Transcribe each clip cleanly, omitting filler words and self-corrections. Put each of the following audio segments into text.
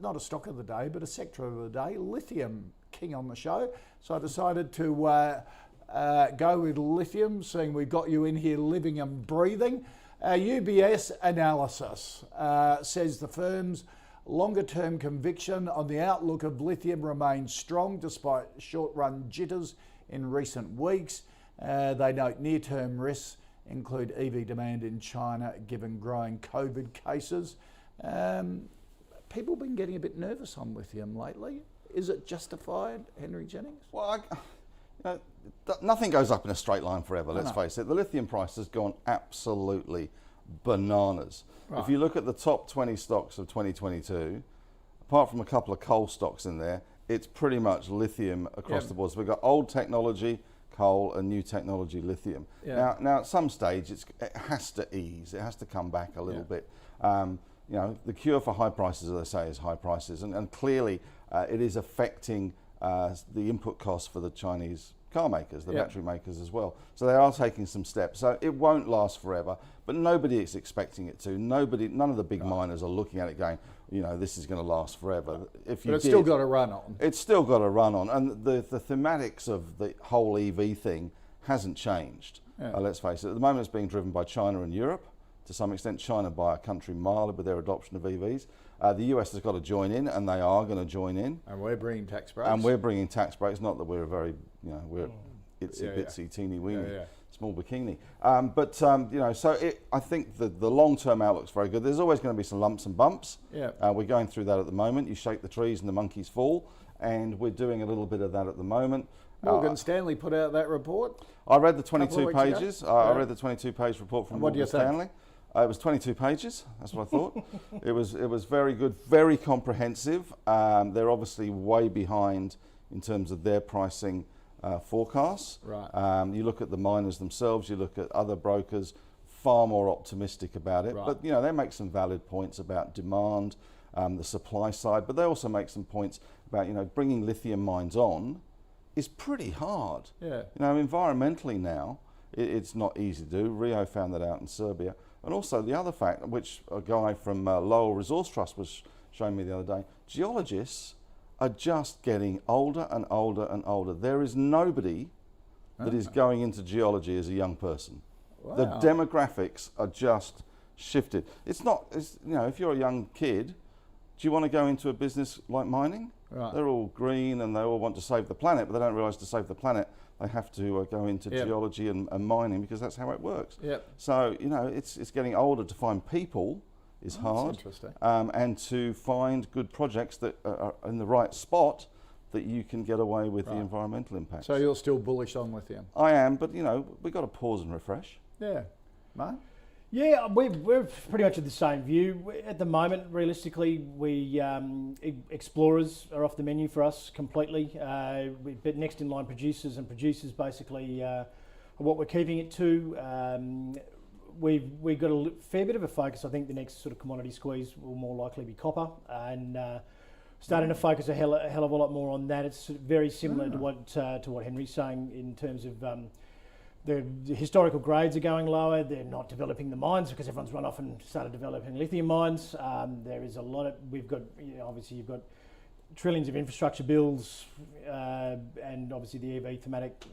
not a stock of the day, but a sector of the day, lithium, king on the show. So I decided to go with lithium, seeing we've got you in here living and breathing. UBS analysis says the firm's longer-term conviction on the outlook of lithium remains strong despite short-run jitters in recent weeks. They note near-term risks include EV demand in China given growing COVID cases. People have been getting a bit nervous on lithium lately. Is it justified, Henry Jennings? Well, nothing goes up in a straight line forever, let's face it. The lithium price has gone absolutely bananas. Right. If you look at the top 20 stocks of 2022, apart from a couple of coal stocks in there, it's pretty much lithium across the board. So we've got old technology, coal, and new technology, lithium. Now at some stage, it has to ease. It has to come back a little bit. You know, the cure for high prices, as I say, is high prices, and clearly it is affecting the input costs for the Chinese car makers, the battery makers as well. So they are taking some steps. So it won't last forever, but nobody is expecting it to. None of the big miners are looking at it going, you know, this is going to last forever. If you but it's still got to run on. It's still got to run on, and the thematics of the whole EV thing hasn't changed. Let's face it. At the moment, it's being driven by China and Europe. To some extent, China by a country mile with their adoption of EVs. The US has got to join in, and they are going to join in. And we're bringing tax breaks. And we're bringing tax breaks. Not that we're a very, you know, we're itsy bitsy, teeny weeny, small bikini. You know, so I think the long-term outlook's very good. There's always going to be some lumps and bumps. We're going through that at the moment. You shake the trees and the monkeys fall, and we're doing a little bit of that at the moment. Morgan Stanley put out that report. I read the 22 pages. I read the 22-page report from Morgan Stanley. It was 22 pages, that's what I thought. It was very good, very comprehensive. They're obviously way behind in terms of their pricing forecasts. Right. You look at the miners themselves, you look at other brokers, far more optimistic about it. Right. But you know, they make some valid points about demand, the supply side, but they also make some points about, you know, bringing lithium mines on is pretty hard. You know, environmentally now, it's not easy to do. Rio found that out in Serbia. And also the other fact, which a guy from Lowell Resource Trust was showing me the other day, geologists are just getting older and older and older. There is nobody that is going into geology as a young person. Wow. The demographics are just shifted. It's you know, if you're a young kid, do you want to go into a business like mining? Right. They're all green and they all want to save the planet, but they don't realise to save the planet they have to go into geology and mining, because that's how it works. So, you know, it's getting older. To find people is hard. That's interesting. And to find good projects that are in the right spot that you can get away with the environmental impact. So you're still bullish on lithium? I am, but you know, we've got to pause and refresh. Mark? Yeah, we're pretty much of the same view. At the moment, realistically, explorers are off the menu for us completely. But next in line producers basically are what we're keeping it to. We've got a fair bit of a focus. I think the next sort of commodity squeeze will more likely be copper, and starting to focus a hell of a lot more on that. It's very similar to what Henry's saying in terms of the historical grades are going lower. They're not developing the mines because everyone's run off and started developing lithium mines. There is a lot of, we've got, you know, obviously you've got trillions of infrastructure bills, and obviously the EV thematic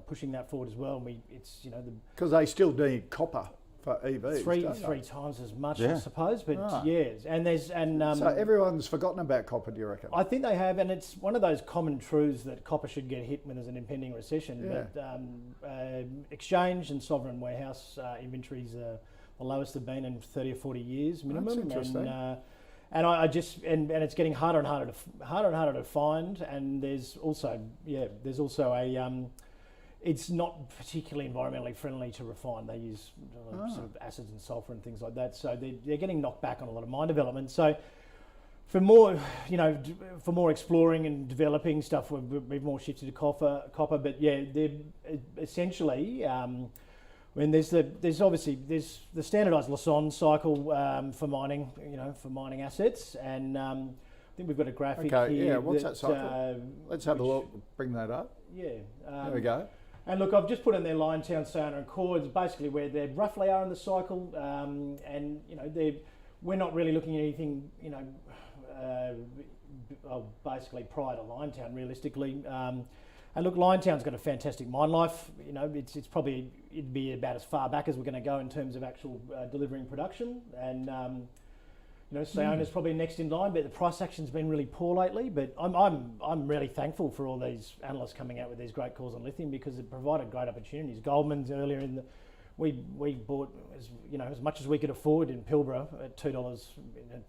pushing that forward as well. And it's, you know, because they still need copper for EVs. Three times as much, I suppose. But so everyone's forgotten about copper, do you reckon? I think they have, and it's one of those common truths that copper should get hit when there's an impending recession. But exchange and sovereign warehouse inventories are the lowest they've been in 30 or 40 years minimum. That's interesting. And I just and it's getting harder and harder to find. And there's also a it's not particularly environmentally friendly to refine. They use sort of acids and sulfur and things like that. So they're getting knocked back on a lot of mine development. So for more, you know, for more exploring and developing stuff, we've more shifted to copper. But yeah, they're essentially. I mean, there's obviously the standardised Lassonde cycle for mining, you know, for mining assets, and I think we've got a graphic here. Yeah, what's that cycle? Let's have a look. Bring that up. Yeah. There we go. And look, I've just put in their Liontown, Sayona and Chords, basically where they roughly are in the cycle, and you know, we're not really looking at anything, you know, basically prior to Liontown, realistically. And look, Liontown's got a fantastic mine life. You know, it's probably, it'd be about as far back as we're going to go in terms of actual delivering production. And you know, Sayona's probably next in line, but the price action's been really poor lately. But I'm really thankful for all these analysts coming out with these great calls on lithium, because it provided great opportunities. Goldman's earlier in the, we bought as much as we could afford in Pilbara at $2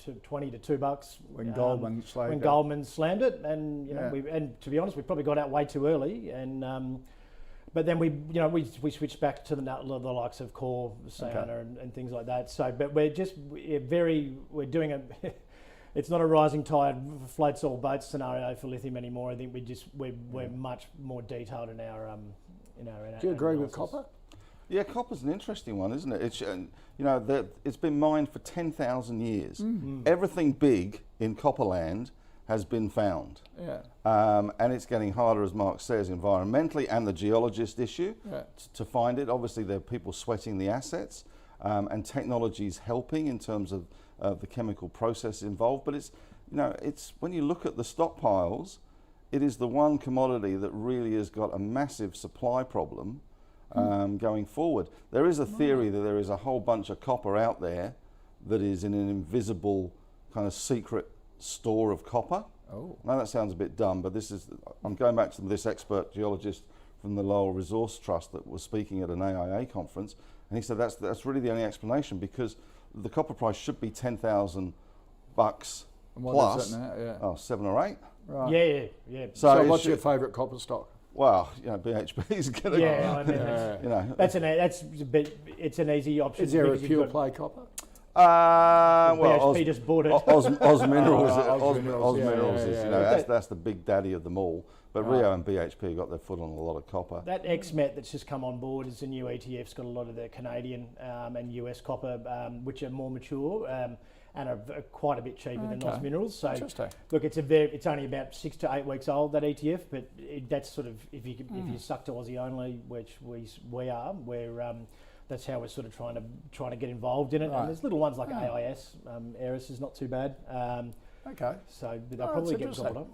to 20 to $2 when Goldman slammed when it. Goldman slammed it, and and to be honest, we probably got out way too early, and but then we switched back to the likes of Core, Sayona, and things like that. So, but we're doing a. It's not a rising tide floats all boats scenario for lithium anymore. I think we're much more detailed in our Do you agree with analysis. copper? Yeah, copper's an interesting one, isn't it? It's been mined for 10,000 years. Everything big in Copperland has been found. Yeah. And it's getting harder, as Mark says, environmentally, and the geologist issue to find it. Obviously, there are people sweating the assets, and technology's helping in terms of the chemical process involved. But it's when you look at the stockpiles, it is the one commodity that really has got a massive supply problem. Going forward, there is a theory that there is a whole bunch of copper out there that is in an invisible kind of secret store of copper. Oh, Now that sounds a bit dumb, but I'm going back to this expert geologist from the Lowell Resource Trust that was speaking at an AIA conference, and he said that's really the only explanation, because the copper price should be $10,000 and what plus. is it now? Yeah. Oh, 7 or 8. Right. Yeah. So it what's should- your favourite copper stock? Well, BHP is going to. Yeah, I mean, it's an easy option. Is there a because you've pure got- play copper? Well, BHP just bought it. Oz Minerals, Oz Oz Minerals, Minerals is, yeah. that's the big daddy of them all. But Rio and BHP got their foot on a lot of copper. That XMET that's just come on board is a new ETF. It's got a lot of the Canadian and US copper, which are more mature and are quite a bit cheaper than Oz Minerals. So Interesting. look, it's only about 6 to 8 weeks old, that ETF, but that's sort of if you suck to Aussie only, which we are, that's how we're sort of trying to get involved in it. Right. And there's little ones like AIS, Aeris is not too bad. Okay. So but they'll Oh, probably that's get gobbled interesting. up.